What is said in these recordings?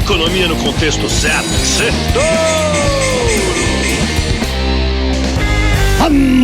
economia no contexto certo.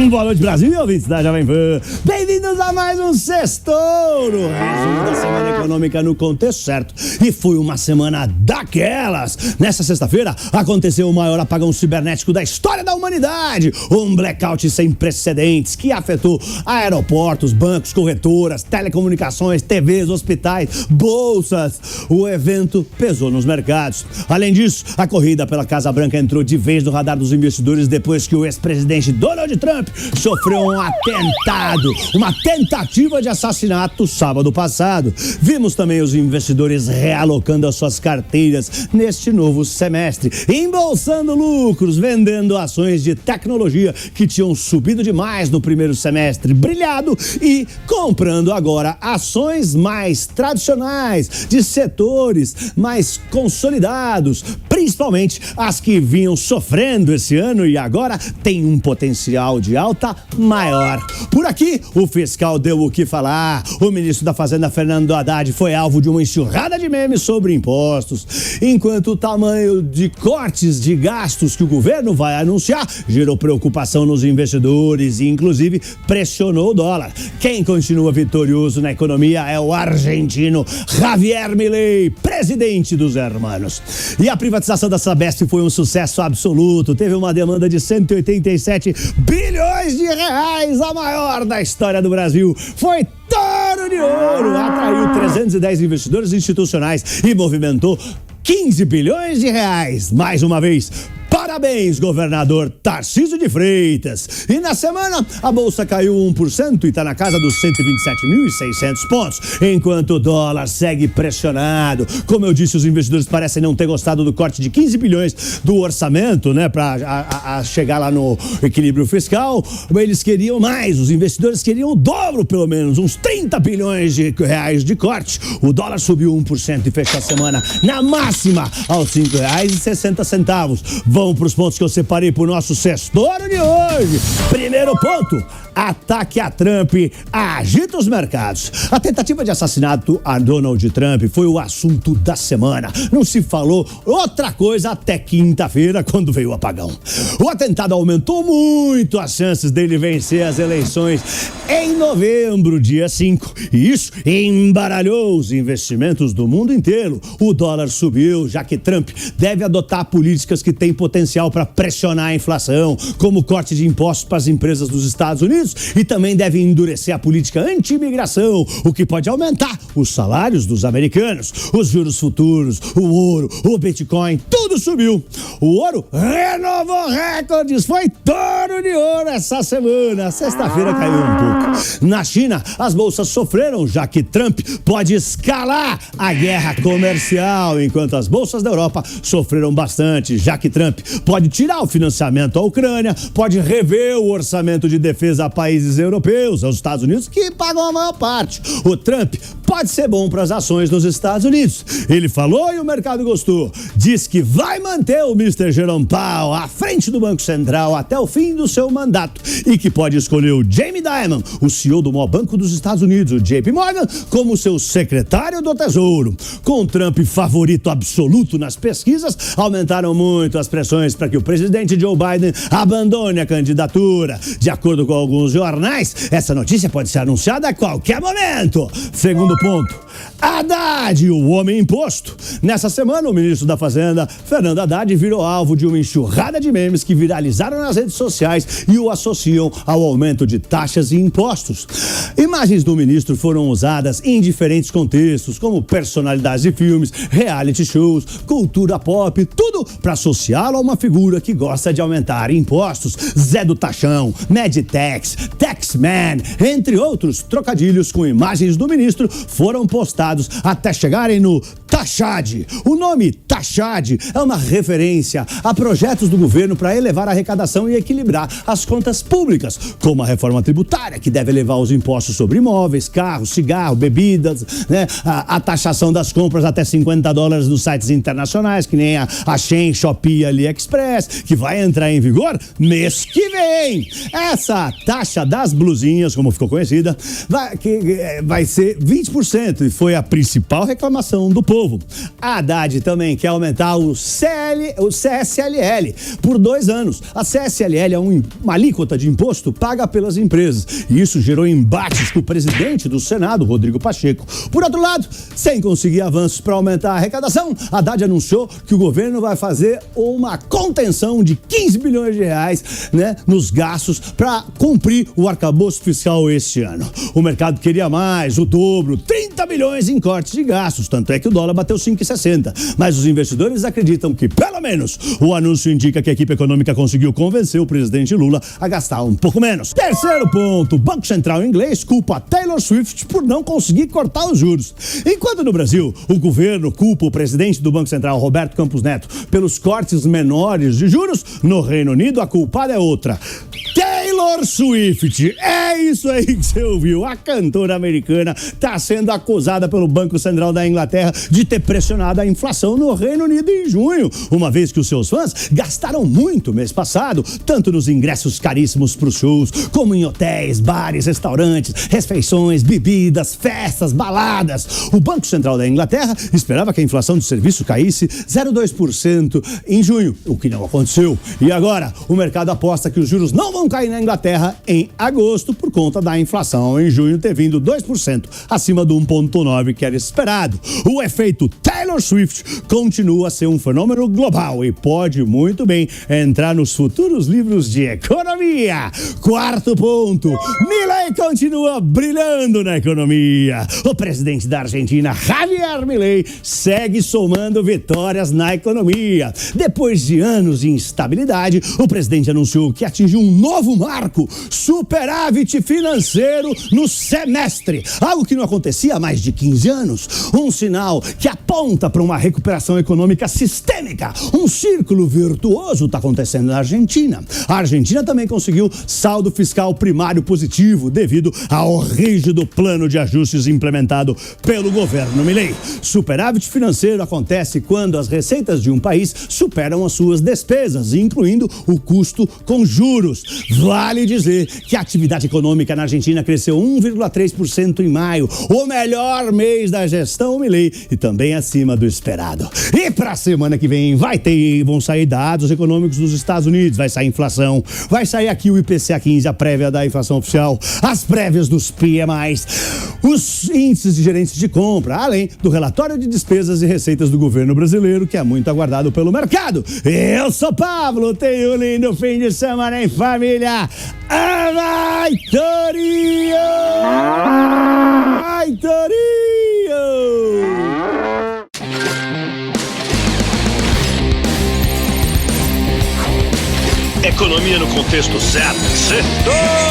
Boa noite, Brasil e ouvintes da Jovem Pan. Bem-vindos a mais um Sextouro, resumo da semana econômica no contexto certo. E foi uma semana daquelas. Nessa sexta-feira aconteceu o maior apagão cibernético da história da humanidade. Um blackout sem precedentes que afetou aeroportos, bancos, corretoras, telecomunicações, TVs, hospitais, bolsas. O evento pesou nos mercados. Além disso, a corrida pela Casa Branca entrou de vez no radar dos investidores depois que o ex-presidente Donald Trump sofreu um atentado, uma tentativa de assassinato sábado passado. Vimos também os investidores realocando as suas carteiras neste novo semestre, embolsando lucros, vendendo ações de tecnologia que tinham subido demais no primeiro semestre, brilhado, e comprando agora ações mais tradicionais, de setores mais consolidados, principalmente as que vinham sofrendo esse ano e agora têm um potencial de alta maior. Por aqui, o fiscal deu o que falar. O ministro da Fazenda, Fernando Haddad, foi alvo de uma enxurrada de memes sobre impostos, enquanto o tamanho de cortes de gastos que o governo vai anunciar gerou preocupação nos investidores e, inclusive, pressionou o dólar. Quem continua vitorioso na economia é o argentino Javier Milei, presidente dos hermanos. E a privatização da Sabesp foi um sucesso absoluto. Teve uma demanda de 187 bilhões de reais, a maior da história do Brasil. Foi touro de ouro, atraiu 310 investidores institucionais e movimentou 15 bilhões de reais. Mais uma vez, parabéns, governador Tarcísio de Freitas. E na semana, a bolsa caiu 1% e está na casa dos 127.600 pontos, enquanto o dólar segue pressionado. Como eu disse, os investidores parecem não ter gostado do corte de 15 bilhões do orçamento, né, para chegar lá no equilíbrio fiscal. Eles queriam mais, os investidores queriam o dobro, pelo menos, uns 30 bilhões de reais de corte. O dólar subiu 1% e fechou a semana na máxima aos R$ 5,60. Vamos para os pontos que eu separei para o nosso Sextouro de hoje. Primeiro ponto: ataque a Trump agita os mercados. A tentativa de assassinato a Donald Trump foi o assunto da semana. Não se falou outra coisa até quinta-feira, quando veio o apagão. O atentado aumentou muito as chances dele vencer as eleições em novembro, dia 5. E isso embaralhou os investimentos do mundo inteiro. O dólar subiu, já que Trump deve adotar políticas que têm potencial para pressionar a inflação, como corte de impostos para as empresas dos Estados Unidos, e também deve endurecer a política anti-imigração, o que pode aumentar os salários dos americanos. Os juros futuros, o ouro, o Bitcoin, tudo subiu. O ouro renovou recordes, foi touro de ouro essa semana. Sexta-feira caiu um pouco. Na China, as bolsas sofreram, já que Trump pode escalar a guerra comercial, enquanto as bolsas da Europa sofreram bastante, já que Trump pode tirar o financiamento à Ucrânia, pode rever o orçamento de defesa a países europeus, aos Estados Unidos, que pagam a maior parte. O Trump pode ser bom para as ações nos Estados Unidos. Ele falou e o mercado gostou. Diz que vai manter o Mr. Jerome Powell à frente do Banco Central até o fim do seu mandato e que pode escolher o Jamie Dimon, o CEO do maior banco dos Estados Unidos, o JP Morgan, como seu secretário do Tesouro. Com o Trump favorito absoluto nas pesquisas, aumentaram muito as pressões para que o presidente Joe Biden abandone a candidatura. De acordo com alguns jornais, essa notícia pode ser anunciada a qualquer momento. Segundo ponto: Haddad, o homem imposto. Nessa semana, o ministro da Fazenda, Fernando Haddad, virou alvo de uma enxurrada de memes que viralizaram nas redes sociais e o associam ao aumento de taxas e impostos. Imagens do ministro foram usadas em diferentes contextos, como personalidades de filmes, reality shows, cultura pop, tudo para associá-lo a uma figura que gosta de aumentar impostos. Zé do Taxão, Meditex, Taxman, entre outros trocadilhos com imagens do ministro foram postados até chegarem no Taxad. O nome Taxad é uma referência a projetos do governo para elevar a arrecadação e equilibrar as contas públicas, como a reforma tributária, que deve elevar os impostos sobre imóveis, carros, cigarro, bebidas, né? A taxação das compras até $50 nos sites internacionais, que nem a Shein, Shopee e AliExpress, que vai entrar em vigor mês que vem. Essa taxa das blusinhas, como ficou conhecida, vai ser 20% foi a principal reclamação do povo. A Haddad também quer aumentar o CSLL por 2 anos. A CSLL é uma alíquota de imposto paga pelas empresas. E isso gerou embates com o presidente do Senado, Rodrigo Pacheco. Por outro lado, sem conseguir avanços para aumentar a arrecadação, a Haddad anunciou que o governo vai fazer uma contenção de 15 bilhões de reais, né, nos gastos para cumprir o arcabouço fiscal este ano. O mercado queria mais, o dobro, 30 bilhões em cortes de gastos, tanto é que o dólar bateu 5,60. Mas os investidores acreditam que, pelo menos, o anúncio indica que a equipe econômica conseguiu convencer o presidente Lula a gastar um pouco menos. Terceiro ponto, o Banco Central inglês culpa Taylor Swift por não conseguir cortar os juros. Enquanto no Brasil, o governo culpa o presidente do Banco Central, Roberto Campos Neto, pelos cortes menores de juros, no Reino Unido a culpada é outra. Taylor Swift, é isso aí que você ouviu. A cantora americana está sendo acusada pelo Banco Central da Inglaterra de ter pressionado a inflação no Reino Unido em junho, uma vez que os seus fãs gastaram muito mês passado, tanto nos ingressos caríssimos para os shows, como em hotéis, bares, restaurantes, refeições, bebidas, festas, baladas. O Banco Central da Inglaterra esperava que a inflação de serviço caísse 0,2% em junho, o que não aconteceu. E agora, o mercado aposta que os juros não vão cair na Inglaterra em agosto por conta da inflação em junho ter vindo 2% acima do 1,9% que era esperado. O efeito Taylor Swift continua a ser um fenômeno global e pode muito bem entrar nos futuros livros de economia. Quarto ponto, Milei continua brilhando na economia. O presidente da Argentina, Javier Milei, segue somando vitórias na economia. Depois de anos de instabilidade, o presidente anunciou que atingiu um novo marco, superávit financeiro no semestre, algo que não acontecia há mais de 15 anos. Um sinal que aponta para uma recuperação econômica sistêmica. Um círculo virtuoso está acontecendo na Argentina. A Argentina também conseguiu saldo fiscal primário positivo devido ao rígido plano de ajustes implementado pelo governo Milei. Superávit financeiro acontece quando as receitas de um país superam as suas despesas, incluindo o custo com juros. Vale dizer que a atividade econômica na Argentina cresceu 1,3% em maio, o melhor mês da gestão Milei e também acima do esperado. E para a semana que vem vão sair dados econômicos dos Estados Unidos, vai sair inflação, vai sair aqui o IPCA 15, a prévia da inflação oficial, as prévias dos PMIs, os índices de gerentes de compra, além do relatório de despesas e receitas do governo brasileiro, que é muito aguardado pelo mercado. Eu sou Pablo, tenho um lindo fim de semana em família. Vai, Torinho! Vai, Torinho! Economia no contexto certo. Certo.